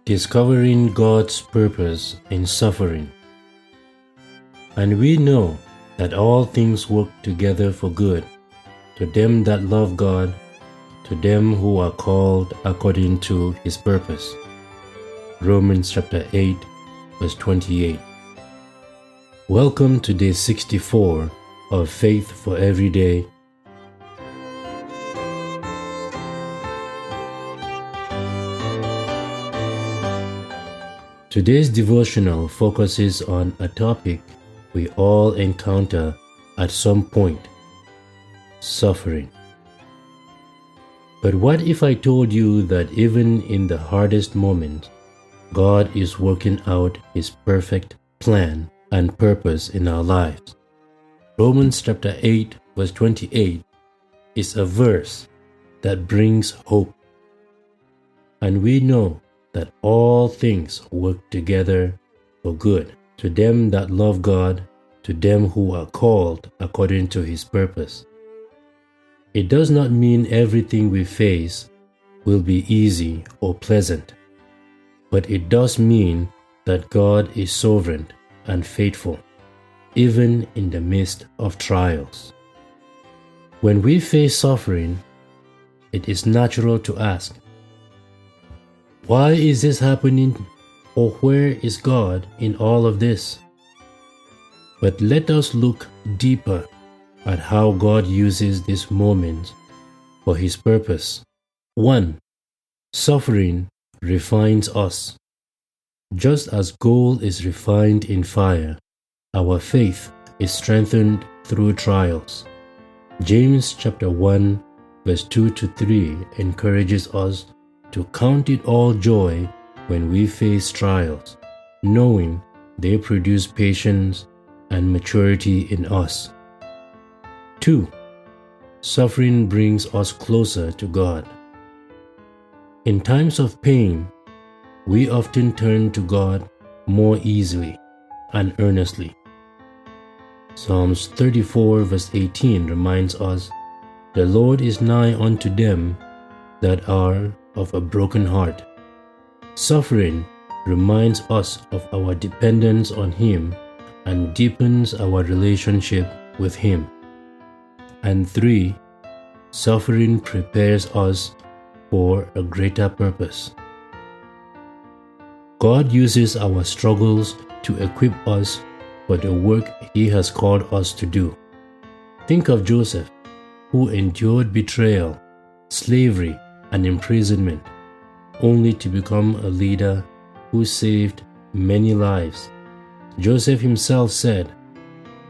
Discovering God's purpose in suffering. And we know that all things work together for good, to them that love God, to them who are called according to His purpose. Romans chapter 8, verse 28. Welcome to day 64 of Faith for Every Day. Today's devotional focuses on a topic we all encounter at some point: suffering. But what if I told you that even in the hardest moments, God is working out His perfect plan and purpose in our lives? Romans chapter 8, verse 28 is a verse that brings hope. And we know that all things work together for good, to them that love God, to them who are called according to His purpose. It does not mean everything we face will be easy or pleasant, but it does mean that God is sovereign and faithful, even in the midst of trials. When we face suffering, it is natural to ask, why is this happening? Or where is God in all of this? But let us look deeper at how God uses these moments for His purpose. 1. Suffering refines us. Just as gold is refined in fire, our faith is strengthened through trials. James chapter 1, verse 2 to 3 encourages us to count it all joy when we face trials, knowing they produce patience and maturity in us. 2. Suffering brings us closer to God. In times of pain, we often turn to God more easily and earnestly. Psalms 34 verse 18 reminds us, "The Lord is nigh unto them that are of a broken heart." Suffering reminds us of our dependence on Him and deepens our relationship with Him. And 3. Suffering prepares us for a greater purpose. God uses our struggles to equip us for the work He has called us to do. Think of Joseph, who endured betrayal, slavery, and imprisonment, only to become a leader who saved many lives. Joseph himself said,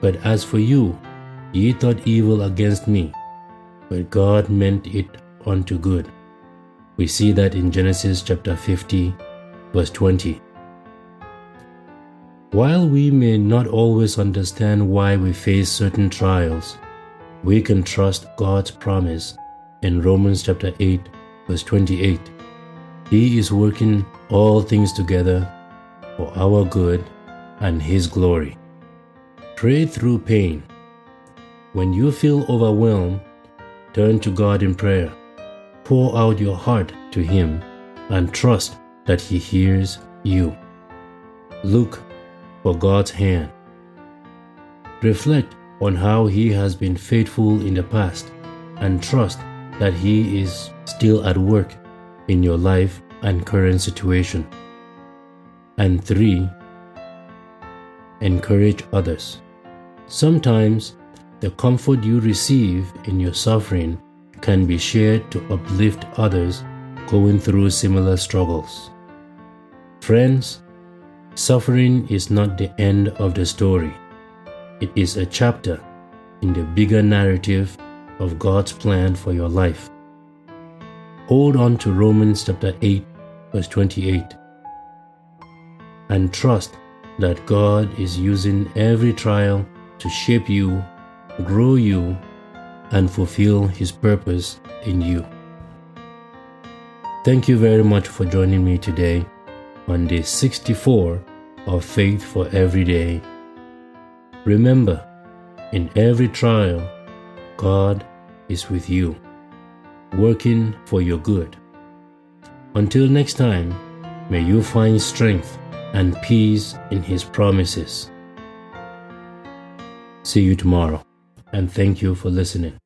"But as for you, ye thought evil against me, but God meant it unto good." We see that in Genesis chapter 50, verse 20. While we may not always understand why we face certain trials, we can trust God's promise in Romans chapter 8, verse 28. He is working all things together for our good and His glory. Pray through pain. When you feel overwhelmed, turn to God in prayer. Pour out your heart to Him and trust that He hears you. Look for God's hand. Reflect on how He has been faithful in the past and trust that He is still at work in your life and current situation. And 3. Encourage others. Sometimes the comfort you receive in your suffering can be shared to uplift others going through similar struggles. Friends, suffering is not the end of the story. It is a chapter in the bigger narrative of God's plan for your life. Hold on to Romans chapter 8, verse 28, and trust that God is using every trial to shape you, grow you, and fulfill His purpose in you. Thank you very much for joining me today on day 64 of Faith for Every Day. Remember, in every trial, God is with you, working for your good. Until next time, May you find strength and peace in His promises. See you tomorrow, and thank you for listening.